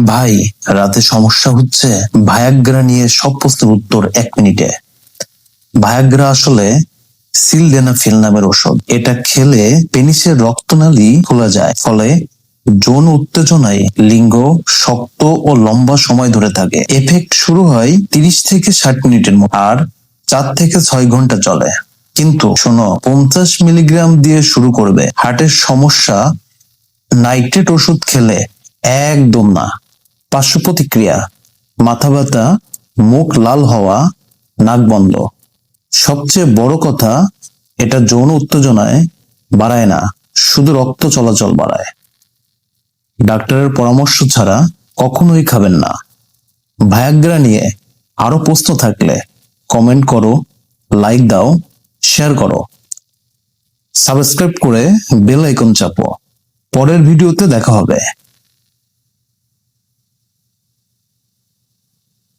ভাই, রাতে সমস্যা হচ্ছে। ভায়াগ্রা নিয়ে সব প্রশ্নের উত্তর 1 মিনিটে। ভায়াগ্রা আসলে সিলডেনাফিল নামের ওষুধ। এটা খেলে পেনিসের রক্তনালী খোলা যায়, ফলে যৌন উত্তেজনায় লিঙ্গ শক্ত ও লম্বা সময় ধরে থাকে। এফেক্ট শুরু হয় 30 থেকে 60 মিনিটের মধ্যে, আর 4 থেকে 6 ঘন্টা চলে। কিন্তু শোনো, 50 মিলিগ্রাম দিয়ে শুরু করবে। হার্টের সমস্যা নাইট্রেট ওষুধ খেলে একদম না। পার্শ্ব প্রতিক্রিয়া: মাথা ব্যথা, মুখ লাল হওয়া, নাক বন্ধ। সবচেয়ে বড় কথা, এটা যৌন উত্তেজনায় বাড়ায় না, শুধু রক্ত চলাচল বাড়ায়। ডাক্তারের পরামর্শ ছাড়া কখনোই খাবেন না। ভায়াগ্রা নিয়ে আরো প্রশ্ন থাকলে কমেন্ট করো, লাইক দাও, শেয়ার করো, সাবস্ক্রাইব করে বেল আইকন চাপো। পরের ভিডিওতে দেখা হবে।